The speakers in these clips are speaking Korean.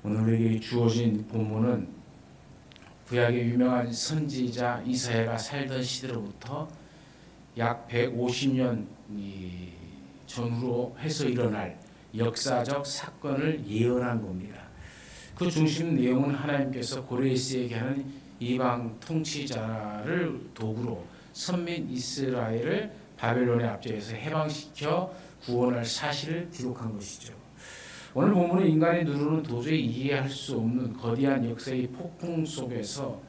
오늘 우리에게 주어진 본문은 구약의 유명한 선지자 이사야가 살던 시대로부터 약 150년 전후로 해서 일어날 역사적 사건을 예언한 겁니다. 그 중심 내용은 하나님께서 고레스에게 하는 이방 통치자를 도구로 선민 이스라엘을 바벨론의 압제에서 해방시켜 구원할 사실을 기록한 것이죠. 오늘 본문은 인간의 눈으로는 도저히 이해할 수 없는 거대한 역사의 폭풍 속에서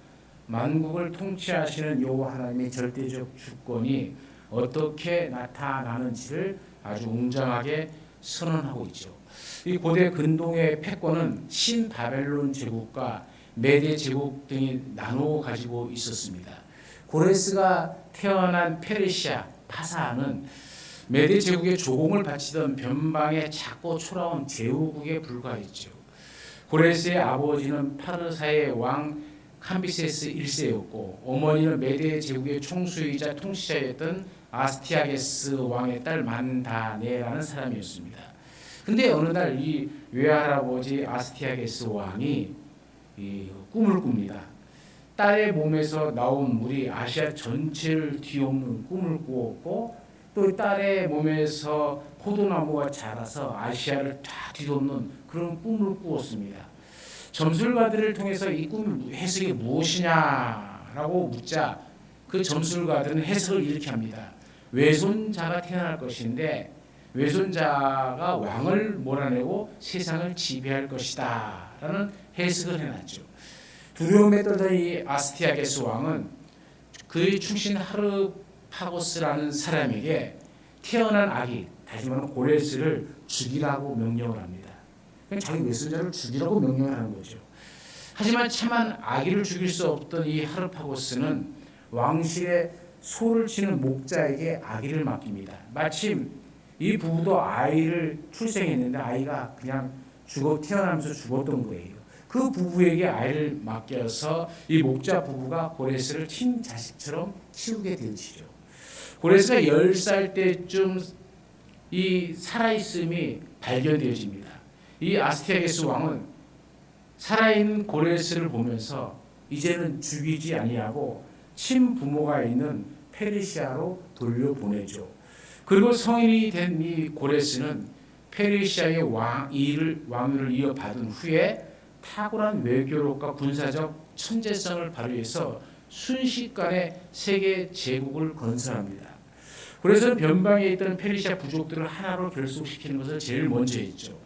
만국을 통치하시는 여호와 하나님의 절대적 주권이 어떻게 나타나는지를 아주 웅장하게 선언하고 있죠. 이 고대 근동의 패권은 신바벨론 제국과 메대 제국 등이 나누어 가지고 있었습니다. 고레스가 태어난 페르시아 파사는 메대 제국의 조공을 바치던 변방의 작고 초라한 제후국에 불과했죠. 고레스의 아버지는 파르사의 왕 캄비세스 1세였고 어머니는 메대 제국의 총수이자 통치자였던 아스티아게스 왕의 딸 만다네라는 사람이었습니다. 근데 어느 날 이 외할아버지 아스티아게스 왕이 꿈을 꿉니다. 딸의 몸에서 나온 물이 아시아 전체를 뒤엎는 꿈을 꾸었고 또 딸의 몸에서 포도나무가 자라서 아시아를 다 뒤덮는 그런 꿈을 꾸었습니다. 점술가들을 통해서 이 꿈 해석이 무엇이냐라고 묻자 그 점술가들은 해석을 이렇게 합니다. 외손자가 태어날 것인데 외손자가 왕을 몰아내고 세상을 지배할 것이다 라는 해석을 해놨죠. 두려움에 떨던 이 아스티아게스 왕은 그의 충신 하르파고스라는 사람에게 태어난 아기, 다시 말하면 고레스를 죽이라고 명령을 합니다. 자기 외손자를 죽이라고 명령을 하는 거죠. 하지만 차마 아기를 죽일 수 없던 이 하르파고스는 왕실의 소를 치는 목자에게 아기를 맡깁니다. 마침 이 부부도 아이를 출생했는데 아이가 그냥 태어나면서 죽었던 거예요. 그 부부에게 아이를 맡겨서 이 목자 부부가 고레스를 친자식처럼 키우게 되지요. 고레스가 10살 때쯤 이 살아있음이 발견되어집니다. 이 아스티아게스 왕은 살아있는 고레스를 보면서 이제는 죽이지 아니하고 친부모가 있는 페르시아로 돌려보내죠. 그리고 성인이 된 이 고레스는 페르시아의 왕위를 이어받은 후에 탁월한 외교력과 군사적 천재성을 발휘해서 순식간에 세계 제국을 건설합니다. 그래서 변방에 있던 페르시아 부족들을 하나로 결속시키는 것을 제일 먼저 했죠.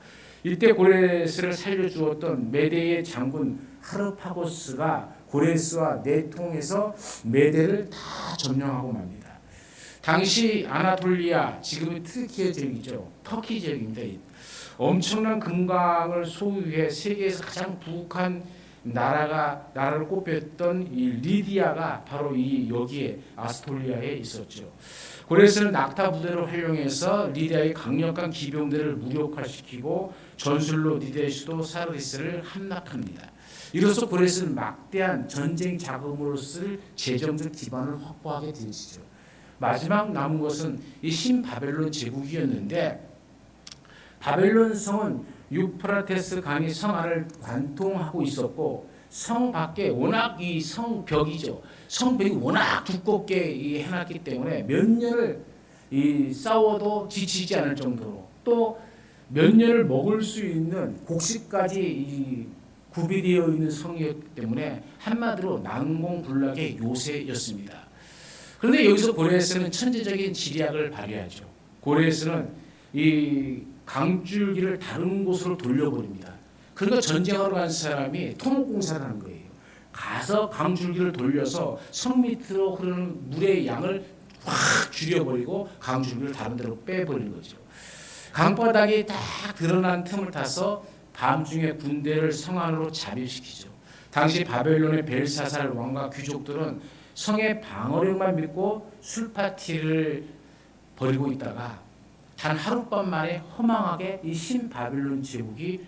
이때 고레스를 살려주었던 메대의 장군 하르파고스가 고레스와 내통해서 메대를 다 점령하고 맙니다. 당시 아나톨리아, 지금의 트르키예 지역이죠. 터키 지역입니다. 엄청난 금강을 소유해 세계에서 가장 부유한 나라를 꼽혔던 이 리디아가 바로 여기에 아스톨리아에 있었죠. 고레스는 낙타 부대를 활용해서 리디아의 강력한 기병들을 무력화시키고 전술로 리디아의 수도 사르디스를 함락합니다. 이로써 고레스는 막대한 전쟁 자금으로 쓸 재정적 기반을 확보하게 되시죠. 마지막 남은 것은 이 신바벨론 제국이었는데 바벨론 성은 유프라테스 강이 성 안을 관통하고 있었고 성 밖에 워낙 이 성벽이죠. 성벽이 워낙 두껍게 해놨기 때문에 몇 년을 싸워도 지치지 않을 정도로 또 몇 년을 먹을 수 있는 곡식까지 구비되어 있는 성이었기 때문에 한마디로 난공불락의 요새였습니다. 그런데 여기서 고레스는 천재적인 지략을 발휘하죠. 고레스는 이 강줄기를 다른 곳으로 돌려버립니다. 그러니까 전쟁하러 간 사람이 토목공사를 하는 거예요. 가서 강줄기를 돌려서 성 밑으로 흐르는 물의 양을 확 줄여버리고 강줄기를 다른 데로 빼버리는 거죠. 강바닥이 딱 드러난 틈을 타서 밤중에 군대를 성 안으로 잠입시키죠. 당시 바벨론의 벨사살 왕과 귀족들은 성의 방어력만 믿고 술파티를 벌이고 있다가 단 하룻밤 만에 허망하게 이 신바벨론 제국이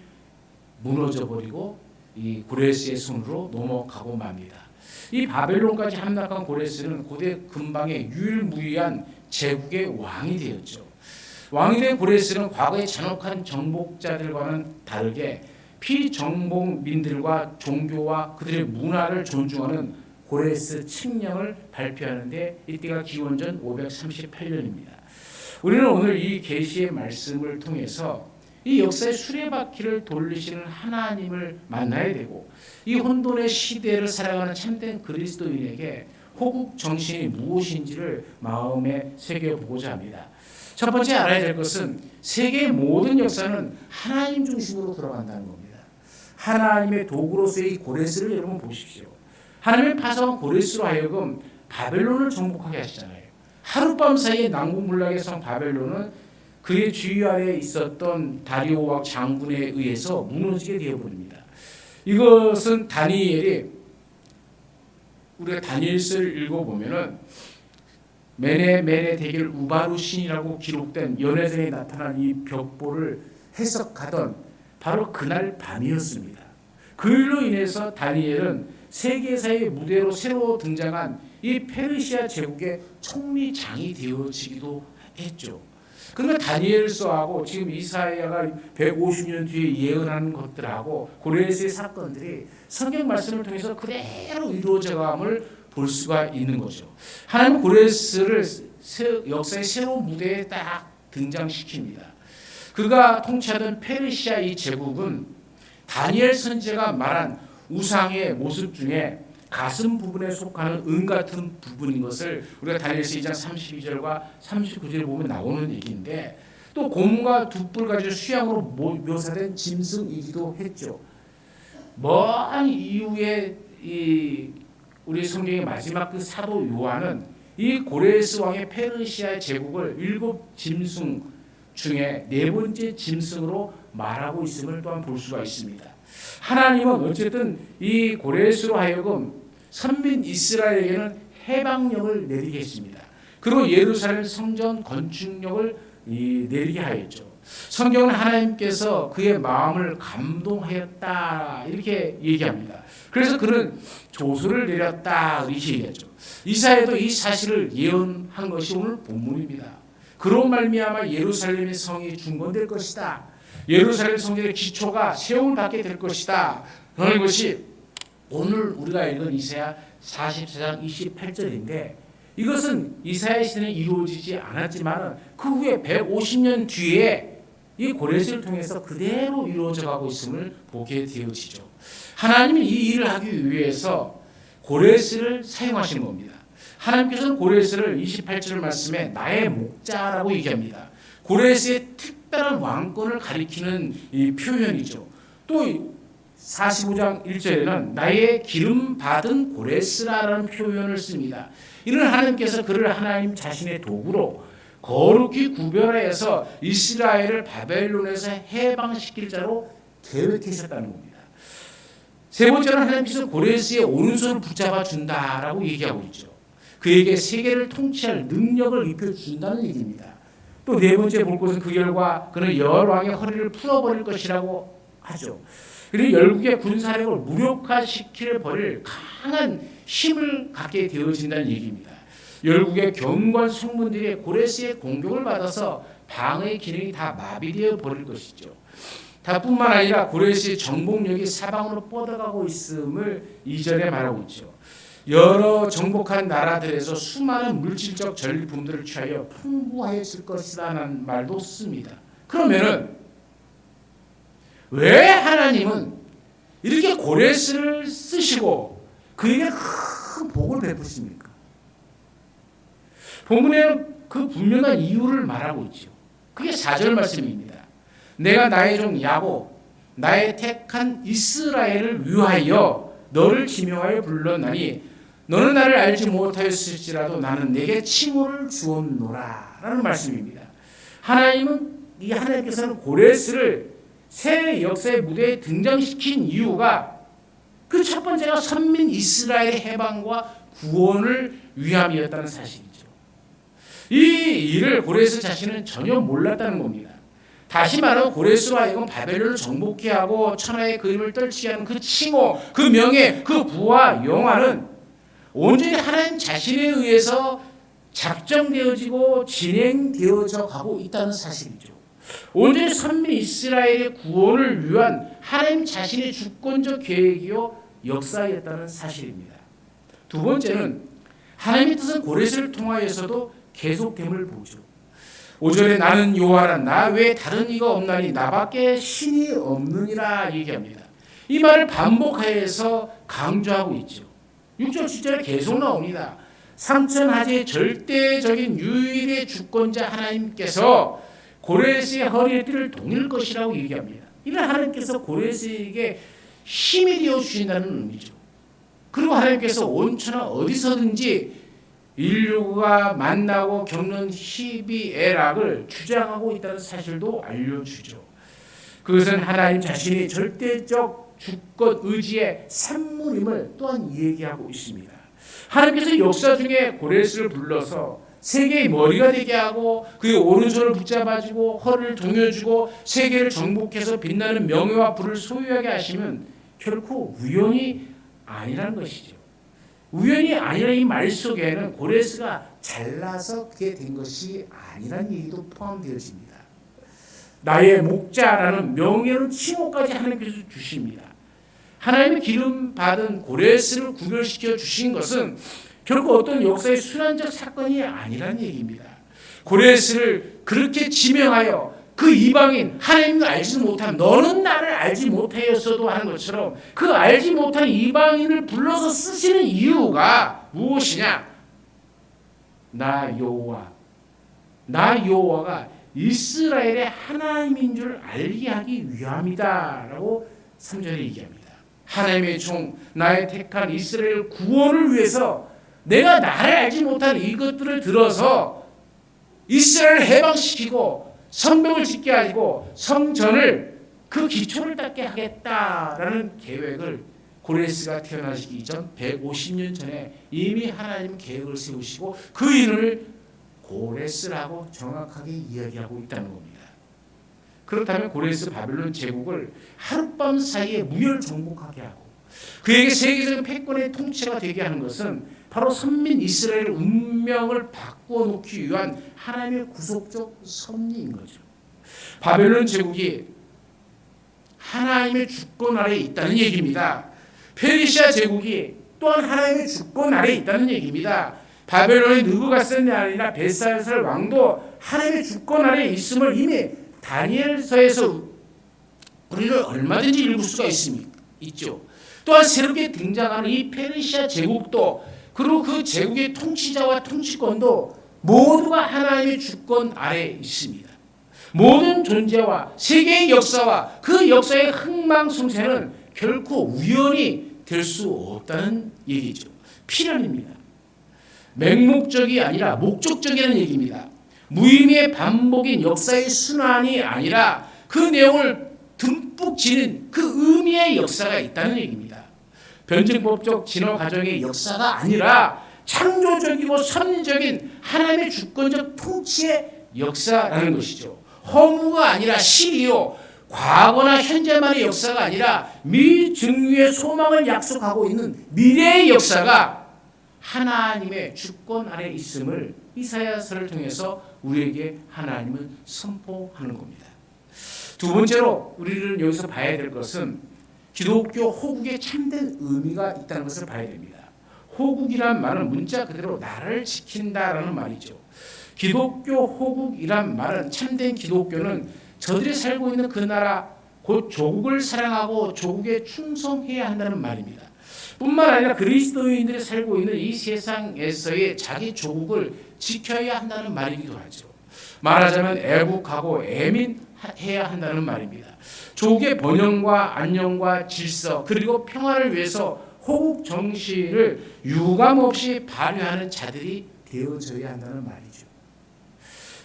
무너져버리고 이 고레스의 손으로 넘어가고 맙니다. 이 바벨론까지 함락한 고레스는 고대 근방의 유일무이한 제국의 왕이 되었죠. 왕이 된 고레스는 과거의 잔혹한 정복자들과는 다르게 피정복민들과 종교와 그들의 문화를 존중하는 고레스 칙령을 발표하는데 이때가 기원전 538년입니다. 우리는 오늘 이 계시의 말씀을 통해서 이 역사의 수레바퀴를 돌리시는 하나님을 만나야 되고 이 혼돈의 시대를 살아가는 참된 그리스도인에게 호국 정신이 무엇인지를 마음에 새겨보고자 합니다. 첫 번째 알아야 될 것은 세계의 모든 역사는 하나님 중심으로 돌아간다는 겁니다. 하나님의 도구로서의 이 고레스를 여러분 보십시오. 하나님의 파송한 고레스로 하여금 바벨론을 정복하게 하시잖아요. 하룻밤 사이에 난공불락의 성 바벨론은 그의 주의 아래에 있었던 다리오 왕 장군에 의해서 무너지게 되어버립니다. 이것은 다니엘이 우리가 다니엘서를 읽어보면은 메네 대결 우바루 신이라고 기록된 연회전에 나타난 이 벽보를 해석하던 바로 그날 밤이었습니다. 그 일로 인해서 다니엘은 세계사의 무대로 새로 등장한 이 페르시아 제국의 총리장이 되어지기도 했죠. 그러니까 다니엘서하고 지금 이사야가 150년 뒤에 예언하는 것들하고 고레스의 사건들이 성경 말씀을 통해서 그대로 이루어져감을 볼 수가 있는 거죠. 하나님은 고레스를 역사의 새로운 무대에 딱 등장시킵니다. 그가 통치하던 페르시아 이 제국은 다니엘 선지자가 말한 우상의 모습 중에 가슴 부분에 속하는 은 같은 부분인 것을 우리가 다니엘서 2장 32절과 39절에 보면 나오는 얘기인데 또 곰과 두 뿔 가지고 수양으로 묘사된 짐승이기도 했죠. 먼 이후에 우리 성경의 마지막 그 사도 요한은 이 고레스 왕의 페르시아 제국을 7 짐승 중에 4번째 짐승으로 말하고 있음을 또한 볼 수가 있습니다. 하나님은 어쨌든 이 고레스로 하여금 선민 이스라엘에게는 해방령을 내리게 했습니다. 그리고 예루살렘 성전 건축령을 내리게 하였죠. 성경은 하나님께서 그의 마음을 감동하였다 이렇게 얘기합니다. 그래서 그는 조서를 내렸다 이렇게 얘기하죠. 이사야도 이 사실을 예언한 것이 오늘 본문입니다. 그로 말미암아 예루살렘의 성이 중건될 것이다. 예루살렘 성전의 기초가 세움을 받게 될 것이다. 그런 것이 오늘 우리가 읽은 이사야 44장 28절인데 이것은 이사야 시대는 이루어지지 않았지만 그 후에 150년 뒤에 이 고레스를 통해서 그대로 이루어져 가고 있음을 보게 되어지죠. 하나님이 이 일을 하기 위해서 고레스를 사용하신 겁니다. 하나님께서는 고레스를 28절 말씀에 나의 목자라고 얘기합니다. 고레스의 특별한 왕권을 가리키는 이 표현이죠. 또 45장 1절에는 나의 기름 받은 고레스라라는 표현을 씁니다. 이는 하나님께서 그를 하나님 자신의 도구로 거룩히 구별해서 이스라엘을 바벨론에서 해방시킬 자로 계획하셨다는 겁니다. 세 번째는 하나님께서 고레스의 오른손을 붙잡아 준다라고 얘기하고 있죠. 그에게 세계를 통치할 능력을 입혀준다는 얘기입니다. 또 네 번째 볼 것은 그 결과 그는 여호와의 허리를 풀어버릴 것이라고 하죠. 그리고 열국의 군사력을 무력화시킬 버릴 강한 힘을 갖게 되어진다는 얘기입니다. 열국의 경관 성문들이 고레스의 공격을 받아서 방어의 기능이 다 마비되어 버릴 것이죠. 다뿐만 아니라 고레스의 정복력이 사방으로 뻗어가고 있음을 이전에 말하고 있죠. 여러 정복한 나라들에서 수많은 물질적 전리품들을 취하여 풍부하였을 것이라는 말도 씁니다. 그러면은 왜 하나님은 이렇게 고레스를 쓰시고 그에게 큰 복을 베푸십니까? 본문에는 그 분명한 이유를 말하고 있죠. 그게 4절 말씀입니다. 내가 나의 종 야곱, 나의 택한 이스라엘을 위하여 너를 지명하여 불렀나니 너는 나를 알지 못하였을지라도 나는 내게 칭호를 주었노라 라는 말씀입니다. 하나님께서는 고레스를 새 역사의 무대에 등장시킨 이유가 그 첫 번째가 선민 이스라엘의 해방과 구원을 위함이었다는 사실이죠. 이 일을 고레스 자신은 전혀 몰랐다는 겁니다. 다시 말하면 고레스와 하여금 바벨론을 정복케 하고 천하의 그림을 떨치게 하는 그 칭호, 그 명예, 그 부와 영화는 온전히 하나님 자신에 의해서 작정되어지고 진행되어져 가고 있다는 사실이죠. 온전히 선민 이스라엘의 구원을 위한 하나님 자신의 주권적 계획이요 역사였다는 사실입니다. 두 번째는 하나님의 뜻은 고레스를 통하여서도 계속됨을 보죠. 5절에 나는 여호와라 나 외에 다른 이가 없나니 나밖에 신이 없느니라 얘기합니다. 이 말을 반복하여서 강조하고 있죠. 6절 7절에 계속 나옵니다. 삼천하제의 절대적인 유일의 주권자 하나님께서 고레스의 허리에 띠를 동일 것이라고 얘기합니다. 이는 하나님께서 고레스에게 힘이 되어 주신다는 의미죠. 그리고 하나님께서 온천하 어디서든지 인류가 만나고 겪는 희비애락을 주장하고 있다는 사실도 알려주죠. 그것은 하나님 자신이 절대적 주권 의지의 산물임을 또한 얘기하고 있습니다. 하나님께서 역사 중에 고레스를 불러서 세계의 머리가 되게 하고 그의 오른손을 붙잡아주고 허리를 동여주고 세계를 정복해서 빛나는 명예와 부를 소유하게 하시면 결코 우연이 아니라는 것이죠. 우연이 아니라 이 말 속에는 고레스가 잘나서 그게 된 것이 아니라는 얘기도 포함되어집니다. 나의 목자라는 명예로운 칭호까지 하나님께서 주십니다. 하나님의 기름 받은 고레스를 구별시켜 주신 것은 결코 어떤 역사의 순환적 사건이 아니라는 얘기입니다. 고레스를 그렇게 지명하여 그 이방인 하나님을 알지도 못한 너는 나를 알지 못하였어도 하는 것처럼 그 알지 못한 이방인을 불러서 쓰시는 이유가 무엇이냐? 나 여호와가 이스라엘의 하나님인 줄 알게 하기 위함이다라고 3절에 얘기합니다. 하나님의 종 나의 택한 이스라엘 구원을 위해서 내가 나를 알지 못한 이것들을 들어서 이스라엘을 해방시키고 성벽을 짓게 하고 성전을 그 기초를 닦게 하겠다라는 계획을 고레스가 태어나시기 전 150년 전에 이미 하나님 계획을 세우시고 그 이름을 고레스라고 정확하게 이야기하고 있다는 겁니다. 그렇다면 고레스 바벨론 제국을 하룻밤 사이에 무혈 정복하게 하고 그에게 세계적인 패권의 통치가 되게 하는 것은 바로 선민 이스라엘의 운명을 바꾸어 놓기 위한 하나님의 구속적 섭리인 거죠. 바벨론 제국이 하나님의 주권 아래에 있다는 얘기입니다. 페르시아 제국이 또한 하나님의 주권 아래에 있다는 얘기입니다. 바벨론의 느부갓네살이 아니라 벨사살 왕도 하나님의 주권 아래에 있음을 이미 다니엘서에서 우리는 얼마든지 읽을 수가 있죠. 또한 새롭게 등장하는 이 페르시아 제국도 그리고 그 제국의 통치자와 통치권도 모두가 하나님의 주권 아래에 있습니다. 모든 존재와 세계의 역사와 그 역사의 흥망성쇠는 결코 우연이 될 수 없다는 얘기죠. 필연입니다. 맹목적이 아니라 목적적이라는 얘기입니다. 무의미의 반복인 역사의 순환이 아니라 그 내용을 듬뿍 지닌 그 의미의 역사가 있다는 얘기입니다. 변증법적 진화 과정의 역사가 아니라 창조적이고 섭리적인 하나님의 주권적 통치의 역사라는 것이죠. 허무가 아니라 실이요. 과거나 현재만의 역사가 아니라 미증유의 소망을 약속하고 있는 미래의 역사가 하나님의 주권 아래 있음을 이사야서를 통해서 우리에게 하나님은 선포하는 겁니다. 두 번째로 우리는 여기서 봐야 될 것은 기독교 호국에 참된 의미가 있다는 것을 봐야 됩니다. 호국이란 말은 문자 그대로 나를 지킨다라는 말이죠. 기독교 호국이란 말은 참된 기독교는 저들이 살고 있는 그 나라 곧 조국을 사랑하고 조국에 충성해야 한다는 말입니다. 뿐만 아니라 그리스도인들이 살고 있는 이 세상에서의 자기 조국을 지켜야 한다는 말이기도 하죠. 말하자면 애국하고 애민해야 한다는 말입니다. 조국의 번영과 안녕과 질서 그리고 평화를 위해서 호국 정신을 유감없이 발휘하는 자들이 되어져야 한다는 말이죠.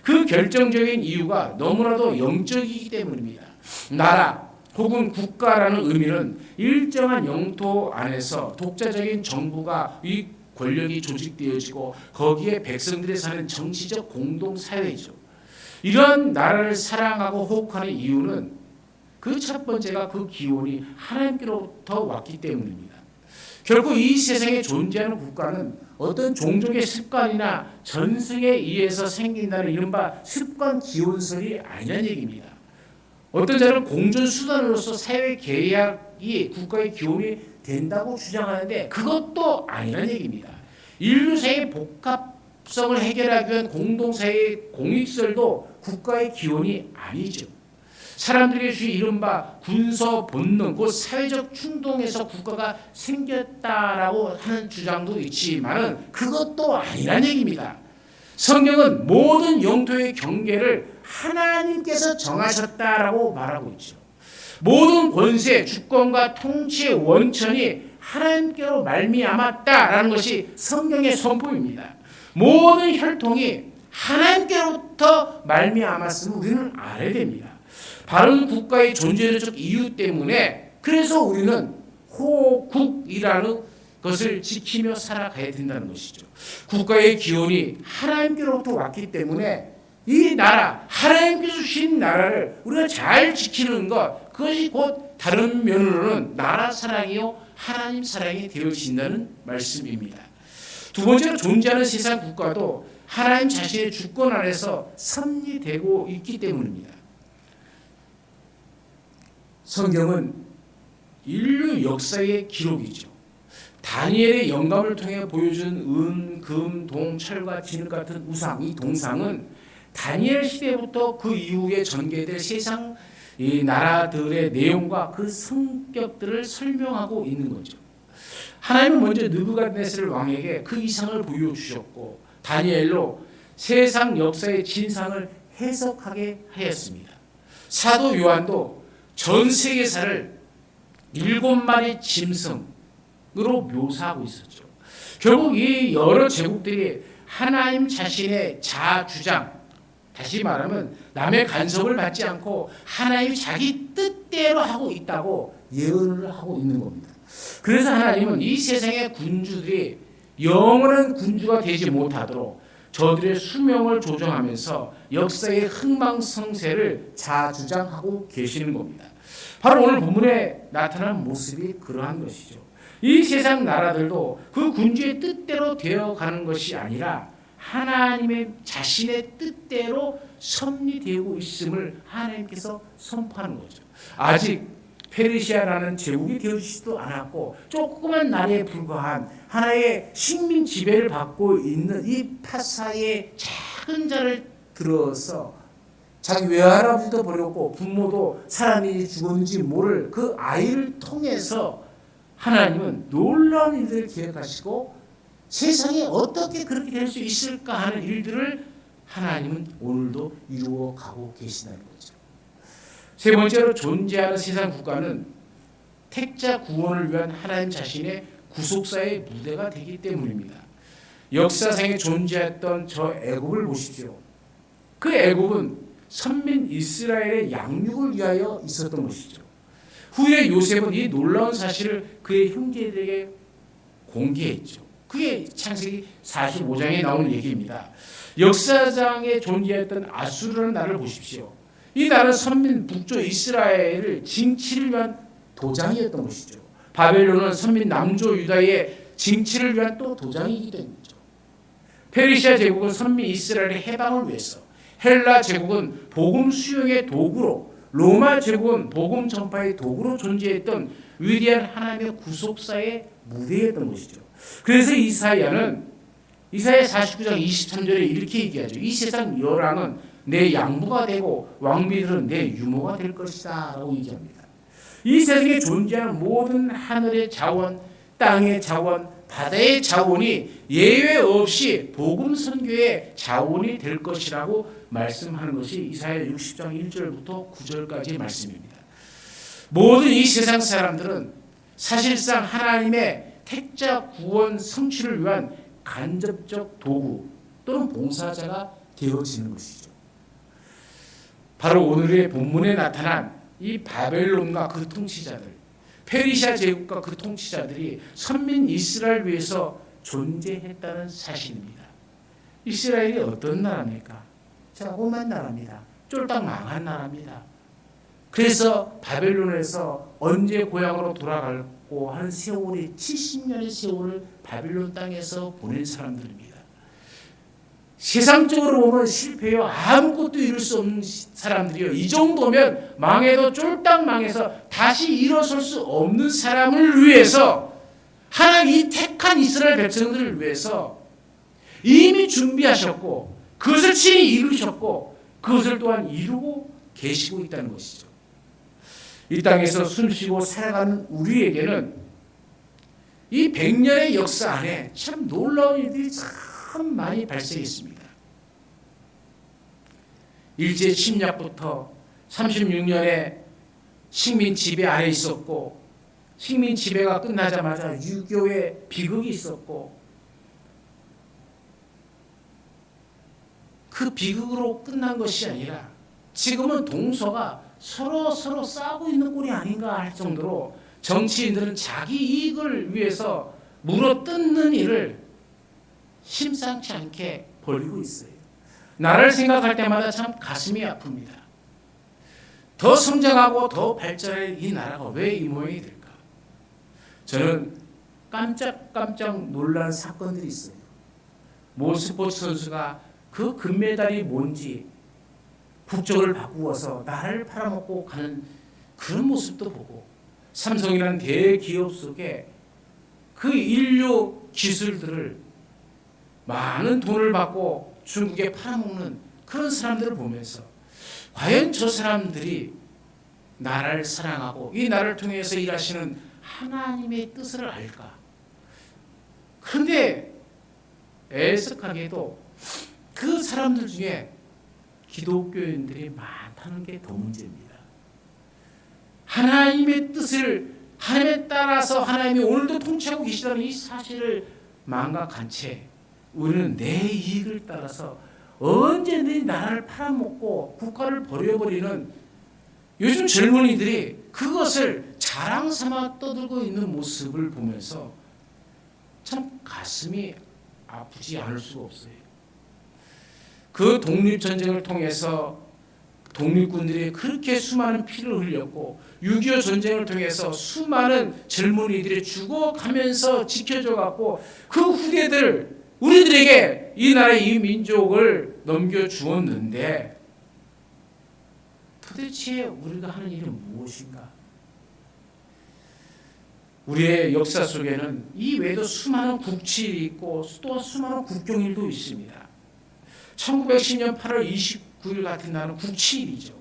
그 결정적인 이유가 너무나도 영적이기 때문입니다. 나라 혹은 국가라는 의미는 일정한 영토 안에서 독자적인 정부가 이 권력이 조직되어지고 거기에 백성들이 사는 정치적 공동사회이죠. 이런 나라를 사랑하고 호국하는 이유는 그 첫 번째가 그 기원이 하나님께로부터 왔기 때문입니다. 결국 이 세상에 존재하는 국가는 어떤 종족의 습관이나 전승에 의해서 생긴다는 이른바 습관 기원설이 아니라는 얘기입니다. 어떤 자는 공존 수단으로서 사회 계약이 국가의 기원이 된다고 주장하는데 그것도 아니라는 얘기입니다. 인류사의 복합성을 해결하기 위한 공동사회의 공익설도 국가의 기원이 아니죠. 사람들의 주의 이른바 군서 본능, 곧 사회적 충동에서 국가가 생겼다라고 하는 주장도 있지만은 그것도 아니란 얘기입니다. 성경은 모든 영토의 경계를 하나님께서 정하셨다라고 말하고 있죠. 모든 권세, 주권과 통치의 원천이 하나님께로 말미암았다라는 것이 성경의 선포입니다. 모든 혈통이 하나님께로부터 말미암았음을 우리는 알아야 됩니다. 바른 국가의 존재적 이유 때문에 그래서 우리는 호국이라는 것을 지키며 살아가야 된다는 것이죠. 국가의 기원이 하나님께로부터 왔기 때문에 이 나라, 하나님께서 주신 나라를 우리가 잘 지키는 것, 그것이 곧 다른 면으로는 나라 사랑이요 하나님 사랑이 되어진다는 말씀입니다. 두 번째로 존재하는 세상 국가도 하나님 자신의 주권 안에서 섭리되고 있기 때문입니다. 성경은 인류 역사의 기록이죠. 다니엘의 영감을 통해 보여준 은, 금, 동, 철과 진흙 같은 우상, 이 동상은 다니엘 시대부터 그 이후에 전개될 세상 이 나라들의 내용과 그 성격들을 설명하고 있는 거죠. 하나님은 먼저 느부갓네살 왕에게 그 이상을 보여주셨고 다니엘로 세상 역사의 진상을 해석하게 하였습니다. 사도 요한도 전 세계사를 7마리 짐승으로 묘사하고 있었죠. 결국 이 여러 제국들이 하나님 자신의 자주장, 다시 말하면 남의 간섭을 받지 않고 하나님이 자기 뜻대로 하고 있다고 예언을 하고 있는 겁니다. 그래서 하나님은 이 세상의 군주들이 영원한 군주가 되지 못하도록 저들의 수명을 조정하면서 역사의 흥망성쇠를 자주장하고 계시는 겁니다. 바로 오늘 본문에 나타난 모습이 그러한 것이죠. 이 세상 나라들도 그 군주의 뜻대로 되어가는 것이 아니라 하나님의 자신의 뜻대로 섭리되고 있음을 하나님께서 선포하는 거죠. 아직 페르시아라는 제국이 되어지지도 않았고 조그만 나라에 불과한 하나의 식민 지배를 받고 있는 이 파사의 작은 자를 들어서 자기 외할아버지도 버렸고 부모도 사람이 죽었는지 모를 그 아이를 통해서 하나님은 놀라운 일들을 기획하시고 세상에 어떻게 그렇게 될 수 있을까 하는 일들을 하나님은 오늘도 이루어가고 계시다는 거죠. 세 번째로 존재하는 세상 국가는 택자 구원을 위한 하나님 자신의 구속사의 무대가 되기 때문입니다. 역사상에 존재했던 저 애굽을 보십시오. 그 애굽은 선민 이스라엘의 양육을 위하여 있었던 것이죠. 후에 요셉은 이 놀라운 사실을 그의 형제들에게 공개했죠. 그게 창세기 45장에 나오는 얘기입니다. 역사상에 존재했던 아수르라는 나라를 보십시오. 이 나라는 선민 북쪽 이스라엘을 징치를 위한 도장이었던 것이죠. 바벨론은 선민 남조 유다의 징치를 위한 또 도장이기도 했죠. 페르시아 제국은 선민 이스라엘의 해방을 위해서, 헬라 제국은 복음 수용의 도구로, 로마 제국은 복음 전파의 도구로 존재했던 위대한 하나님의 구속사의 무대였던 것이죠. 그래서 이사야는 이사야 49장 23절에 이렇게 얘기하죠. 이 세상 여랑은 내 양부가 되고 왕비들은 내 유모가 될 것이다 라고 얘기합니다. 이 세상에 존재하는 모든 하늘의 자원, 땅의 자원, 바다의 자원이 예외 없이 복음 선교의 자원이 될 것이라고 말씀하는 것이 이사야 60장 1절부터 9절까지의 말씀입니다. 모든 이 세상 사람들은 사실상 하나님의 택자 구원 성취를 위한 간접적 도구 또는 봉사자가 되어지는 것이죠. 바로 오늘의 본문에 나타난 이 바벨론과 그 통치자들, 페르시아 제국과 그 통치자들이 선민 이스라엘 위해서 존재했다는 사실입니다. 이스라엘이 어떤 나라입니까? 조그만 나라입니다. 쫄딱 망한 나라입니다. 그래서 바벨론에서 언제 고향으로 돌아갈고 하는 세월이 70년의 세월을 바벨론 땅에서 보낸 사람들입니다. 세상적으로 보면 실패요. 아무것도 이룰 수 없는 사람들이요. 이 정도면 망해도 쫄딱 망해서 다시 일어설 수 없는 사람을 위해서 하나님이 택한 이스라엘 백성들을 위해서 이미 준비하셨고 그것을 친히 이루셨고 그것을 또한 이루고 계시고 있다는 것이죠. 이 땅에서 숨쉬고 살아가는 우리에게는 이 100년의 역사 안에 참 놀라운 일들이 참 많이 발생했습니다. 일제 침략부터 36년에 식민 지배 아래 있었고 식민 지배가 끝나자마자 유교의 비극이 있었고 그 비극으로 끝난 것이 아니라 지금은 동서가 서로 싸우고 있는 꼴이 아닌가 할 정도로 정치인들은 자기 이익을 위해서 물어뜯는 일을 심상치 않게 벌이고 있어요. 나라를 생각할 때마다 참 가슴이 아픕니다. 더 성장하고 더 발전할 이 나라가 왜 이 모양이 될까? 저는 깜짝 놀란 사건들이 있어요. 모 스포츠 선수가 그 금메달이 뭔지 국적을 바꾸어서 나라를 팔아먹고 가는 그런 모습도 보고 삼성이라는 대기업 속에 그 인류 기술들을 많은 돈을 받고 중국에 팔아먹는 그런 사람들을 보면서 과연 저 사람들이 나라를 사랑하고 이 나라를 통해서 일하시는 하나님의 뜻을 알까? 그런데 애석하게도 그 사람들 중에 기독교인들이 많다는 게 더 문제입니다. 하나님의 뜻을 하나님에 따라서 하나님이 오늘도 통치하고 계시다는 이 사실을 망각한 채 우리는 내 이익을 따라서 언제든지 나라를 팔아먹고 국가를 버려버리는 요즘 젊은이들이 그것을 자랑 삼아 떠들고 있는 모습을 보면서 참 가슴이 아프지 않을 수가 없어요. 그 독립전쟁을 통해서 독립군들이 그렇게 수많은 피를 흘렸고 6.25 전쟁을 통해서 수많은 젊은이들이 죽어가면서 지켜줘갖고 그 후대들 우리들에게 이 나라의 이 민족을 넘겨주었는데 도대체 우리가 하는 일은 무엇인가? 우리의 역사 속에는 이 외에도 수많은 국치일이 있고 또 수많은 국경일도 있습니다. 1910년 8월 29일 같은 날은 국치일이죠.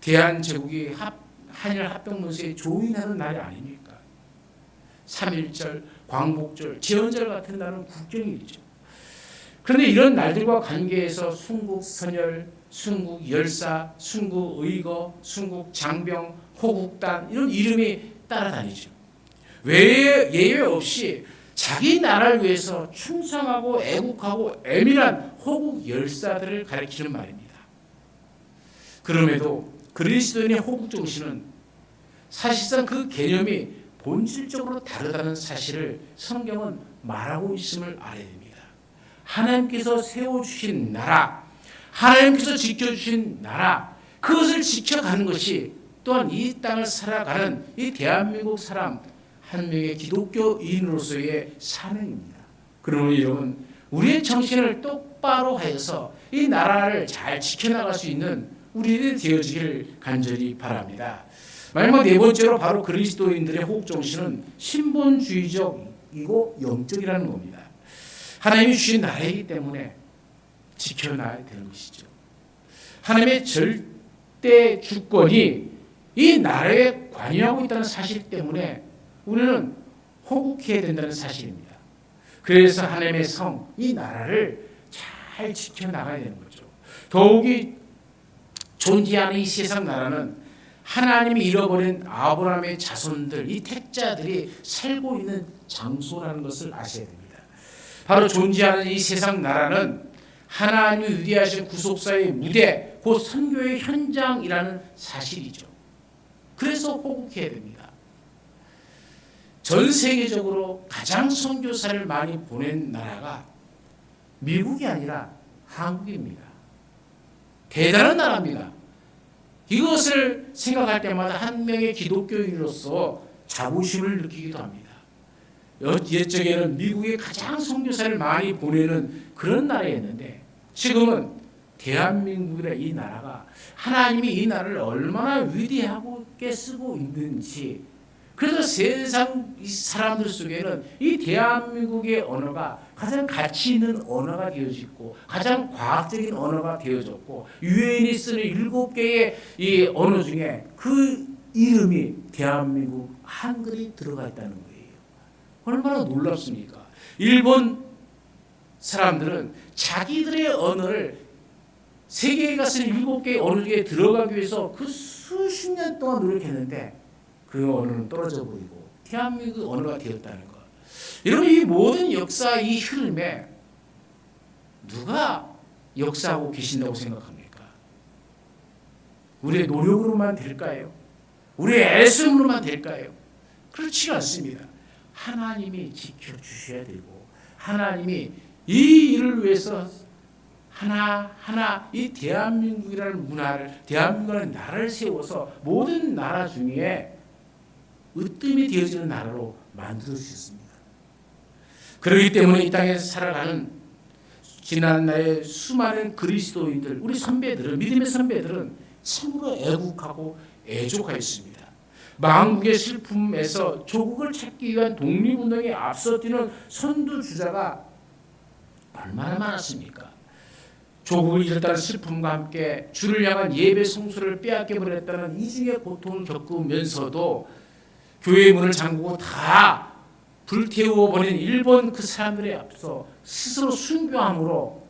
대한제국이 한일 합병문서에 조인하는 날이 아닙니까? 3.1절, 광복절, 제헌절 같은 날은 국경일이죠. 그런데 이런 날들과 관계해서 순국선열, 순국열사, 순국의거, 순국장병, 호국단 이런 이름이 따라다니죠. 예외 없이 자기 나라를 위해서 충성하고 애국하고 애민한 호국 열사들을 가리키는 말입니다. 그럼에도 그리스도인의 호국 정신은 사실상 그 개념이 본질적으로 다르다는 사실을 성경은 말하고 있음을 알아야 됩니다. 하나님께서 세워주신 나라, 하나님께서 지켜주신 나라, 그것을 지켜가는 것이 또한 이 땅을 살아가는 이 대한민국 사람 한 명의 기독교인으로서의 사명입니다. 그러므로 여러분, 우리의 정신을 똑바로 하여서 이 나라를 잘 지켜나갈 수 있는 우리들이 되어지기를 간절히 바랍니다. 마지막 네 번째로 바로 그리스도인들의 호국 정신은 신본주의적이고 영적이라는 겁니다. 하나님이 주신 나라이기 때문에 지켜나야 되는 것이죠. 하나님의 절대 주권이 이 나라에 관여하고 있다는 사실 때문에 우리는 호국해야 된다는 사실입니다. 그래서 하나님의 성, 이 나라를 잘 지켜나가야 되는 거죠. 더욱이 존재하는 이 세상 나라는 하나님이 잃어버린 아브라함의 자손들, 이 택자들이 살고 있는 장소라는 것을 아셔야 됩니다. 바로 존재하는 이 세상 나라는 하나님이 위대하신 구속사의 무대, 곧 선교의 현장이라는 사실이죠. 그래서 호국해야 됩니다. 전 세계적으로 가장 선교사를 많이 보낸 나라가 미국이 아니라 한국입니다. 대단한 나라입니다. 이것을 생각할 때마다 한 명의 기독교인으로서 자부심을 느끼기도 합니다. 옛적에는 미국에 가장 선교사를 많이 보내는 그런 나라였는데 지금은 대한민국이라는 이 나라가 하나님이 이 나라를 얼마나 위대하게 쓰고 있는지, 그래서 세상 사람들 속에는 이 대한민국의 언어가 가장 가치 있는 언어가 되어졌고 가장 과학적인 언어가 되어졌고 유엔이 쓰는 7개의 이 언어 중에 그 이름이 대한민국 한글이 들어가 있다는 거예요. 얼마나 놀랍습니까? 일본 사람들은 자기들의 언어를 세계가 쓰는 7개의 언어 중에 들어가기 위해서 그 수십 년 동안 노력했는데 그 언어는 떨어져 버리고 대한민국 언어가 되었다는 것. 여러분, 이 모든 역사, 이 흐름에 누가 역사하고 계신다고 생각합니까? 우리의 노력으로만 될까요? 우리의 애씀으로만 될까요? 그렇지 않습니다. 하나님이 지켜주셔야 되고 하나님이 이 일을 위해서 하나하나 이 대한민국이라는 문화를, 대한민국이라는 나라를 세워서 모든 나라 중에 으뜸이 되어지는 나라로 만들어주셨습니다. 그렇기 때문에 이 땅에 살아가는 지난날의 수많은 그리스도인들, 우리 선배들은, 믿음의 선배들은 참으로 애국하고 애족하였습니다. 망국의 슬픔에서 조국을 찾기 위한 독립운동에 앞서 뛰는 선두주자가 얼마나 많았습니까? 조국을 잃었다는 슬픔과 함께 주를 향한 예배 성수를 빼앗겨버렸다는 이중의 고통을 겪으면서도 교회의 문을 잠그고 다 불태워버린 일본 그 사람들에 앞서 스스로 순교함으로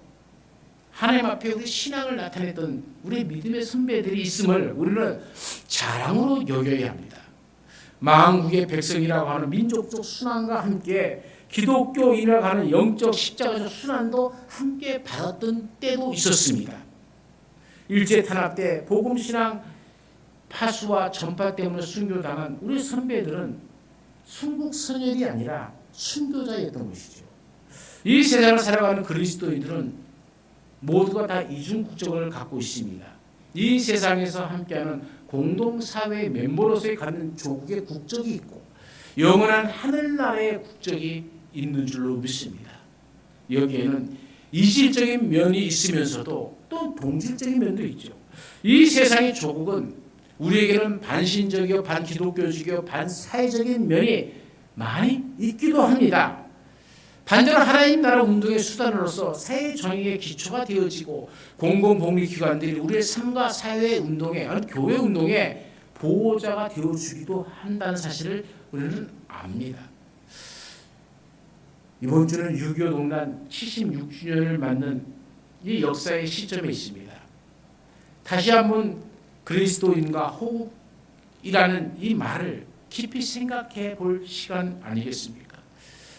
하나님 앞에 우리 신앙을 나타냈던 우리 믿음의 선배들이 있음을 우리는 자랑으로 여겨야 합니다. 만국의 백성이라고 하는 민족적 순환과 함께 기독교인이라고 하는 영적 십자가적 순환도 함께 받았던 때도 있었습니다. 일제탄압 때 복음신앙 파수와 전파 때문에 순교당한 우리 선배들은 순국선열이 아니라 순교자였던 것이죠. 이 세상을 살아가는 그리스도인들은 모두가 다 이중 국적을 갖고 있습니다. 이 세상에서 함께하는 공동사회의 멤버로서의 갖는 조국의 국적이 있고 영원한 하늘나라의 국적이 있는 줄로 믿습니다. 여기에는 이질적인 면이 있으면서도 또 동질적인 면도 있죠. 이 세상의 조국은 우리에게는 반신적이요 반기독교적이요 반사회적인 면이 많이 있기도 합니다. 반대로 하나님 나라 운동의 수단으로서 사회 정의의 기초가 되어지고 공공복리기관들이 우리의 삶과 사회 운동에, 교회 운동의 보호자가 되어주기도 한다는 사실을 우리는 압니다. 이번 주는 6.25 농단 76주년을 맞는 이 역사의 시점에 있습니다. 다시 한번 그리스도인과 호국이라는 이 말을 깊이 생각해 볼 시간 아니겠습니까?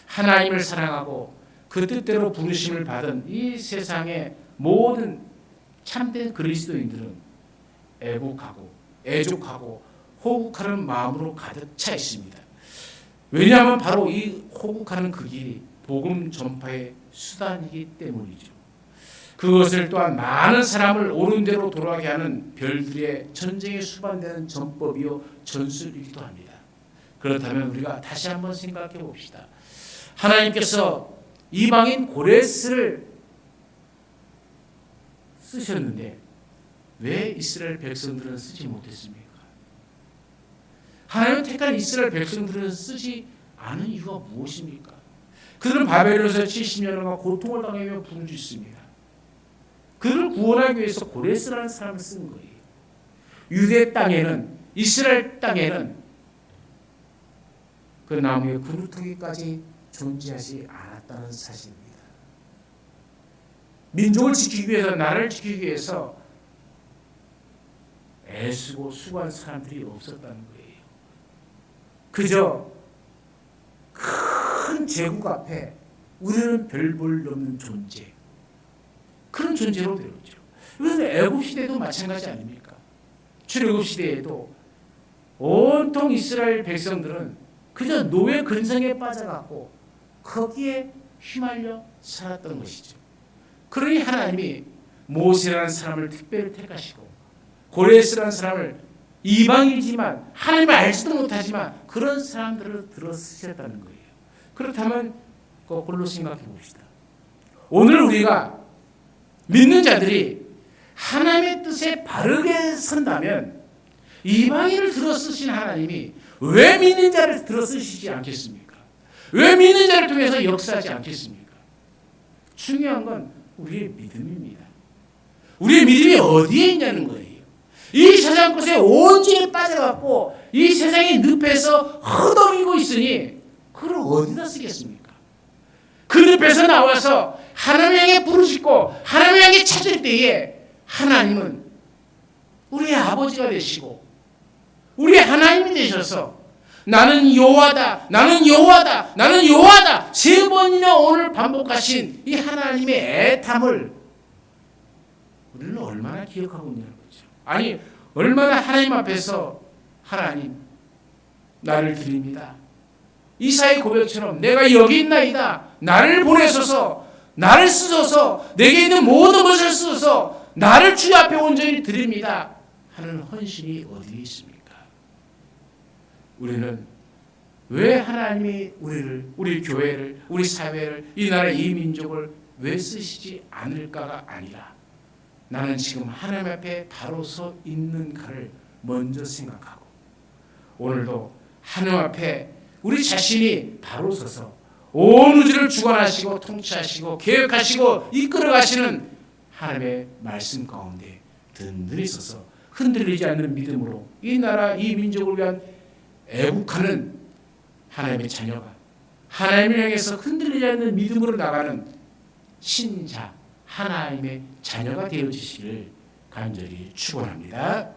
하나님을 사랑하고 그 뜻대로 부르심을 받은 이 세상의 모든 참된 그리스도인들은 애국하고 애족하고 호국하는 마음으로 가득 차 있습니다. 왜냐하면 바로 이 호국하는 그 길이 복음 전파의 수단이기 때문이죠. 그것을 또한 많은 사람을 옳은 대로 돌아가게 하는 별들의 전쟁에 수반되는 전법이요 전술이기도 합니다. 그렇다면 우리가 다시 한번 생각해 봅시다. 하나님께서 이방인 고레스를 쓰셨는데 왜 이스라엘 백성들은 쓰지 못했습니까? 하나님 택한 이스라엘 백성들은 쓰지 않은 이유가 무엇입니까? 그들은 바벨론에서 70년간 고통을 당하며 부르짖습니다. 그들을 구원하기 위해서 고레스라는 사람을 쓴 거예요. 유대 땅에는, 이스라엘 땅에는 그 나무의 그루터기까지 존재하지 않았다는 사실입니다. 민족을 지키기 위해서, 나라를 지키기 위해서 애쓰고 수고한 사람들이 없었다는 거예요. 그저 큰 제국 앞에 우리는 별 볼 없는 존재, 그런 존재로 되었죠. 그래서 애굽 시대도 마찬가지 아닙니까? 출애굽 시대에도 온통 이스라엘 백성들은 그저 노예 근성에 빠져갖고 거기에 휘말려 살았던 것이죠. 그러니 하나님이 모세라는 사람을 특별히 택하시고 고레스라는 사람을 이방이지만 하나님을 알지도 못하지만 그런 사람들을 들어 쓰셨다는 거예요. 그렇다면 거꾸로 생각해 봅시다. 오늘 우리가 믿는 자들이 하나님의 뜻에 바르게 선다면 이방인을 들어 쓰신 하나님이 왜 믿는 자를 들어 쓰시지 않겠습니까? 왜 믿는 자를 통해서 역사하지 않겠습니까? 중요한 건 우리의 믿음입니다. 우리의 믿음이 어디에 있냐는 거예요. 이 세상 것에 온전히 빠져갖고 이 세상의 늪에서 허덕이고 있으니 그걸 어디다 쓰겠습니까? 그 늪에서 나와서 하나님 향해 부르짖고 하나님 향해 찾을 때에 하나님은 우리의 아버지가 되시고 우리의 하나님이 되셔서 나는 여호와다, 나는 여호와다, 나는 여호와다 3번이나 오늘 반복하신 이 하나님의 애탐을 우리는 얼마나 기억하고 있냐는 거죠. 아니 얼마나 하나님 앞에서 하나님 나를 드립니다. 이사의 고백처럼 내가 여기 있나이다. 나를 보내소서, 나를 쓰소서, 내게 있는 모든 것을 쓰소서 나를 주의 앞에 온전히 드립니다 하는 헌신이 어디에 있습니까? 우리는 왜 하나님이 우리를, 우리 교회를, 우리 사회를, 이 나라 이 민족을 왜 쓰시지 않을까가 아니라 나는 지금 하나님 앞에 바로 서 있는가를 먼저 생각하고 오늘도 하나님 앞에 우리 자신이 바로 서서 온 우주를 주관하시고 통치하시고 계획하시고 이끌어가시는 하나님의 말씀 가운데 든든히 서서 흔들리지 않는 믿음으로 이 나라 이 민족을 위한 애국하는 하나님의 자녀가 하나님을 향해서 흔들리지 않는 믿음으로 나가는 신자 하나님의 자녀가 되어지시기를 간절히 축원합니다.